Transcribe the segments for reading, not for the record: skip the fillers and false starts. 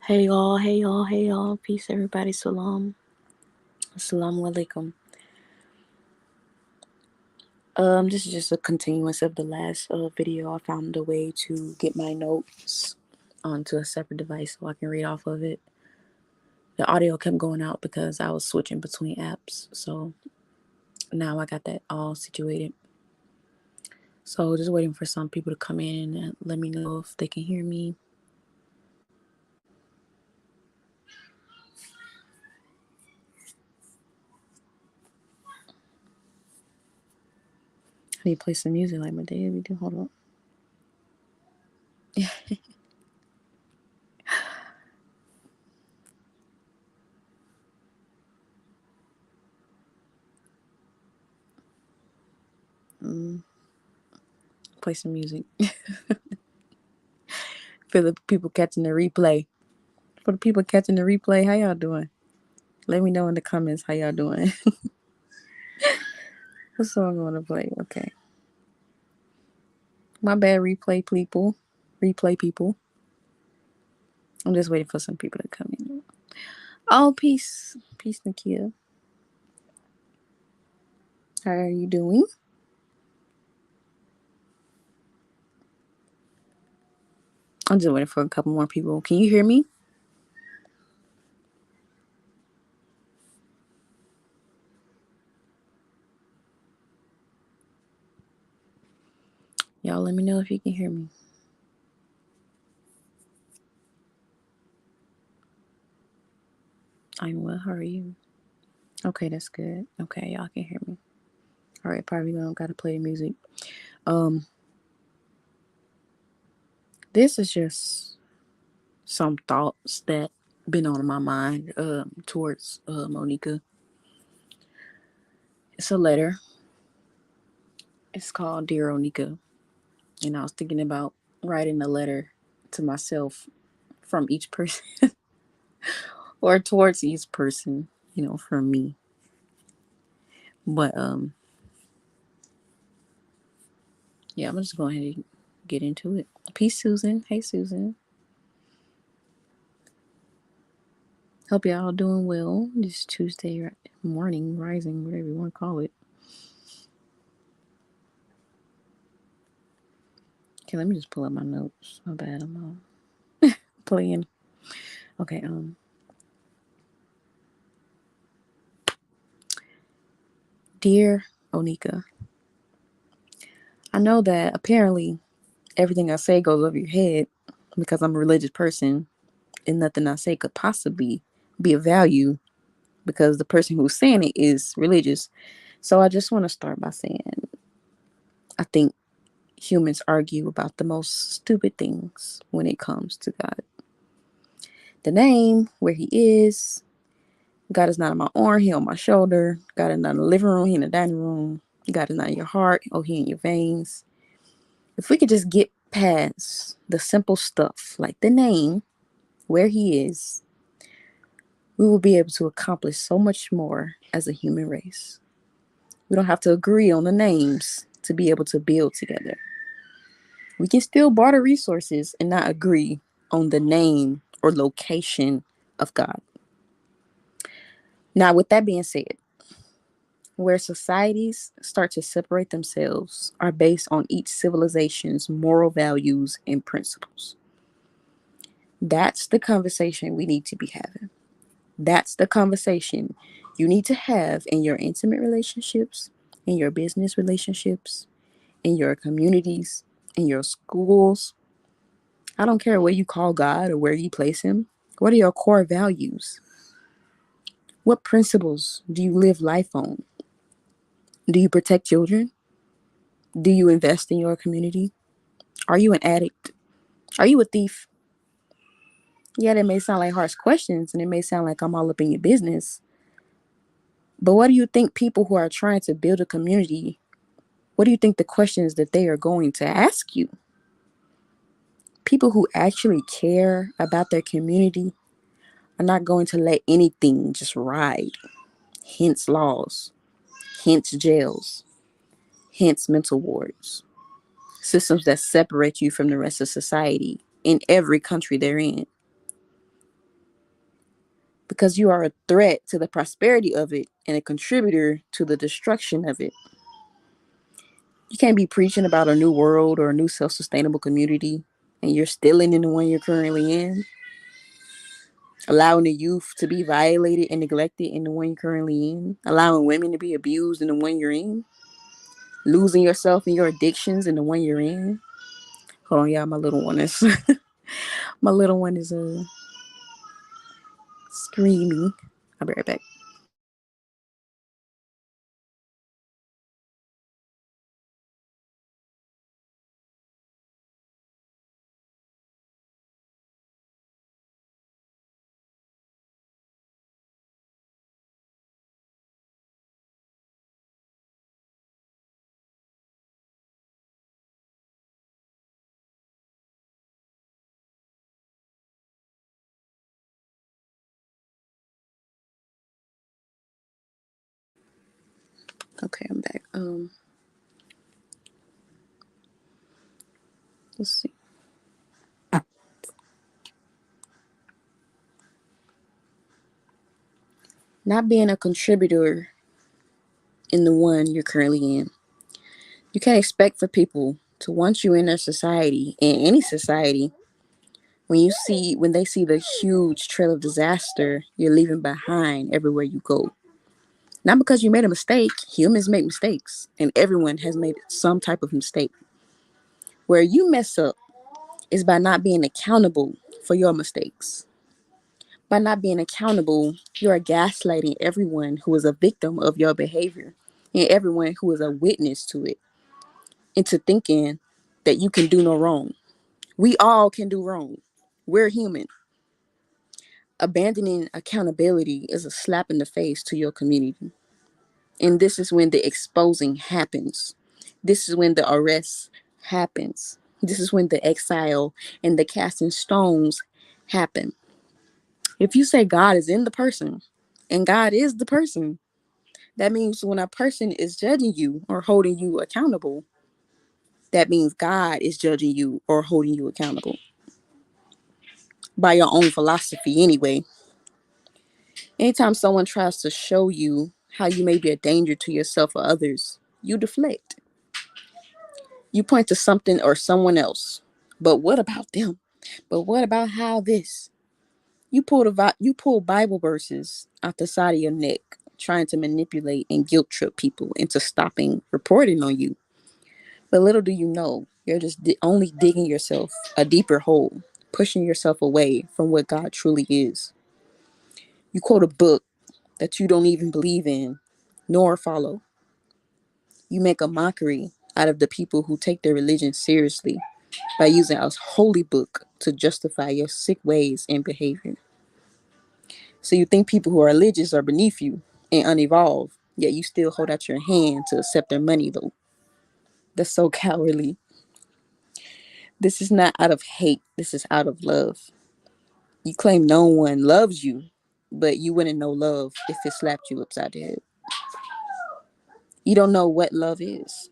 Hey y'all, peace everybody, assalamu alaikum. This is just a continuance of the last video. I found a way to get my notes onto a separate device so I can read off of it. The audio kept going out because I was switching between apps, so now I got that all situated. So just waiting for some people to come in and let me know if they can hear me. I need to play some music like my day do. Hold on. Play some music for the people catching the replay. For the people catching the replay, how y'all doing? Let me know in the comments how y'all doing. What song I want to play? Okay. My bad, replay people. Replay people. I'm just waiting for some people to come in. Oh, peace. Peace, Nakia. How are you doing? I'm just waiting for a couple more people. Can you hear me? Y'all let me know if you can hear me. I'm well. How are you? Okay, that's good. Okay, y'all can hear me. All right, probably don't gotta play the music. This is just some thoughts that been on my mind towards Oneika. It's a letter. It's called Dear Oneika. And I was thinking about writing a letter to myself from each person or towards each person, from me. But yeah, I'm just going ahead and get into it. Peace, Susan. Hey, Susan. Hope y'all doing well this Tuesday morning, rising, whatever you want to call it. Okay, let me just pull up my notes. My bad, I'm all playing. Okay, Dear Oneika, I know that apparently everything I say goes over your head because I'm a religious person and nothing I say could possibly be of value because the person who's saying it is religious. So I just want to start by saying I think humans argue about the most stupid things when it comes to God. The name, where he is. God is not on my arm, he on my shoulder. God is not in the living room, he in the dining room. God is not in your heart, oh, he in your veins. If we could just get past the simple stuff like the name, where he is, we will be able to accomplish so much more as a human race. We don't have to agree on the names to be able to build together. We can still barter resources and not agree on the name or location of God. Now, with that being said, where societies start to separate themselves are based on each civilization's moral values and principles. That's the conversation we need to be having. That's the conversation you need to have in your intimate relationships, in your business relationships, in your communities, in your schools. I don't care what you call God or where you place him. What are your core values? What principles do you live life on? Do you protect children? Do you invest in your community? Are you an addict? Are you a thief? Yeah, that may sound like harsh questions and it may sound like I'm all up in your business. But what do you think people who are trying to build a community, what do you think the questions that they are going to ask you? People who actually care about their community are not going to let anything just ride. Hence laws, hence jails, hence mental wards, systems that separate you from the rest of society in every country they're in. because you are a threat to the prosperity of it and a contributor to the destruction of it. You can't be preaching about a new world or a new self sustainable community and you're still in the one you're currently in, allowing the youth to be violated and neglected in the one you're currently in, allowing women to be abused in the one you're in, losing yourself in your addictions in the one you're in. Hold on, y'all, my little one is my little one is screaming. I'll be right back. Okay, I'm back. Let's see. Not being a contributor in the one you're currently in. You can't expect for people to want you in their society, in any society, when they see the huge trail of disaster you're leaving behind everywhere you go. Not because you made a mistake. Humans make mistakes, and everyone has made some type of mistake. Where you mess up is by not being accountable for your mistakes. By not being accountable, you are gaslighting everyone who is a victim of your behavior and everyone who is a witness to it into thinking that you can do no wrong. We all can do wrong. We're human. Abandoning accountability is a slap in the face to your community. And this is when the exposing happens. This is when the arrest happens. This is when the exile and the casting stones happen. If you say God is in the person and God is the person, that means when a person is judging you or holding you accountable, that means God is judging you or holding you accountable by your own philosophy anyway. Anytime someone tries to show you how you may be a danger to yourself or others, you deflect. You point to something or someone else. But what about them? But what about how this? You pull Bible verses out the side of your neck, trying to manipulate and guilt trip people into stopping reporting on you. But little do you know, you're just only digging yourself a deeper hole, pushing yourself away from what God truly is. You quote a book that you don't even believe in, nor follow. You make a mockery out of the people who take their religion seriously by using a holy book to justify your sick ways and behavior. So you think people who are religious are beneath you and unevolved, yet you still hold out your hand to accept their money, though. That's so cowardly. This is not out of hate, this is out of love. You claim no one loves you, but you wouldn't know love if it slapped you upside the head. You don't know what love is.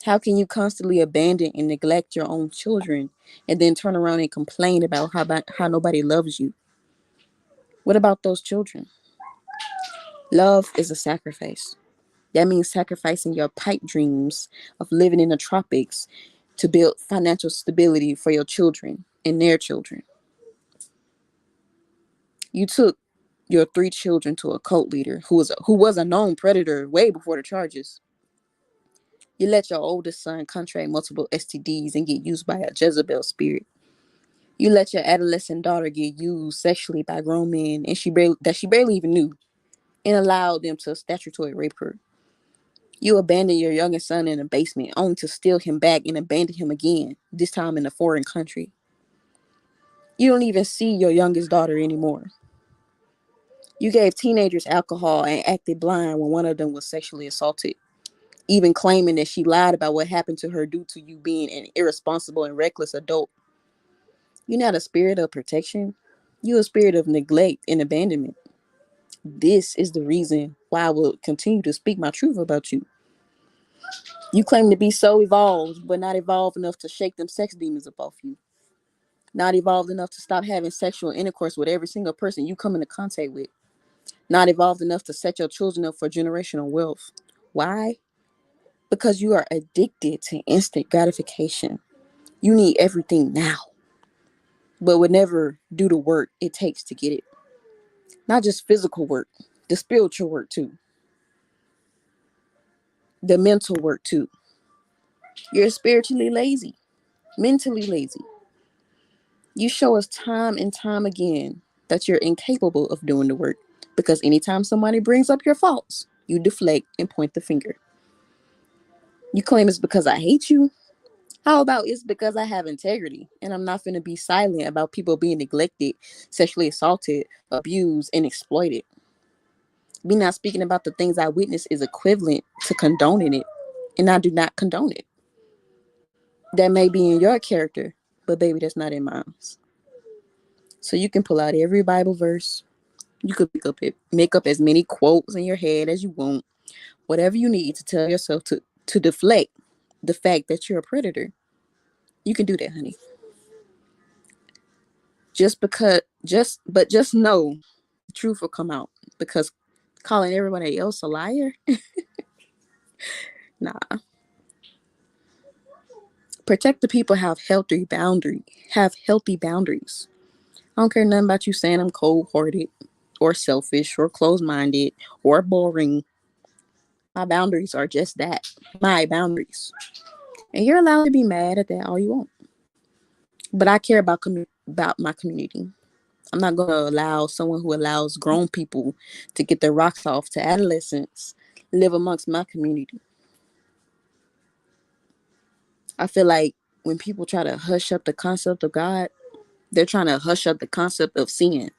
How can you constantly abandon and neglect your own children and then turn around and complain about how nobody loves you? What about those children? Love is a sacrifice. That means sacrificing your pipe dreams of living in the tropics to build financial stability for your children and their children. You took your three children to a cult leader who was a known predator way before the charges. You let your oldest son contract multiple STDs and get used by a Jezebel spirit. You let your adolescent daughter get used sexually by grown men and she barely even knew and allowed them to statutory rape her. You abandon your youngest son in a basement only to steal him back and abandon him again, this time in a foreign country. You don't even see your youngest daughter anymore. You gave teenagers alcohol and acted blind when one of them was sexually assaulted, even claiming that she lied about what happened to her due to you being an irresponsible and reckless adult. You're not a spirit of protection. You're a spirit of neglect and abandonment. This is the reason why I will continue to speak my truth about you. You claim to be so evolved, but not evolved enough to shake them sex demons up off you. Not evolved enough to stop having sexual intercourse with every single person you come into contact with. Not evolved enough to set your children up for generational wealth. Why? Because you are addicted to instant gratification. You need everything now, but would never do the work it takes to get it. Not just physical work, the spiritual work too, the mental work too. You're spiritually lazy, mentally lazy. You show us time and time again that you're incapable of doing the work because anytime somebody brings up your faults, you deflect and point the finger. You claim it's because I hate you. How about it's because I have integrity and I'm not going to be silent about people being neglected, sexually assaulted, abused, and exploited? Me not speaking about the things I witnessed is equivalent to condoning it, and I do not condone it. That may be in your character, but baby, that's not in mine. So you can pull out every Bible verse. You could make up as many quotes in your head as you want, whatever you need to tell yourself to deflect the fact that you're a predator. You can do that, honey. Just know the truth will come out because calling everybody else a liar, nah. Protect the people have healthy boundaries. I don't care nothing about you saying I'm cold hearted or selfish or closed minded or boring. My boundaries are just that. My boundaries. And you're allowed to be mad at that all you want. But I care about my community. I'm not going to allow someone who allows grown people to get their rocks off to adolescents live amongst my community. I feel like when people try to hush up the concept of God, they're trying to hush up the concept of sin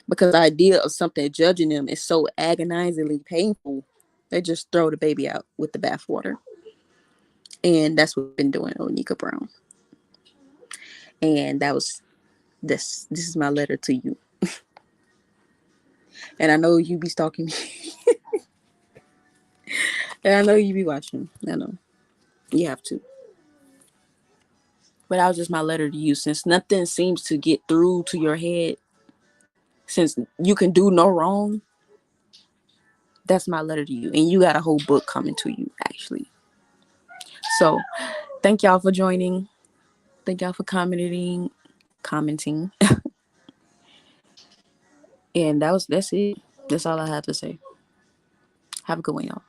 because the idea of something judging them is so agonizingly painful. They just throw the baby out with the bathwater. And that's what we've been doing, Oneika Brown. And that was this. This is my letter to you. And I know you be stalking me. And I know you be watching. I know. You have to. But that was just my letter to you. Since nothing seems to get through to your head, since you can do no wrong, that's my letter to you. And you got a whole book coming to you, actually. So thank y'all for joining. Thank y'all for commenting. And that's it. That's all I have to say. Have a good one, y'all.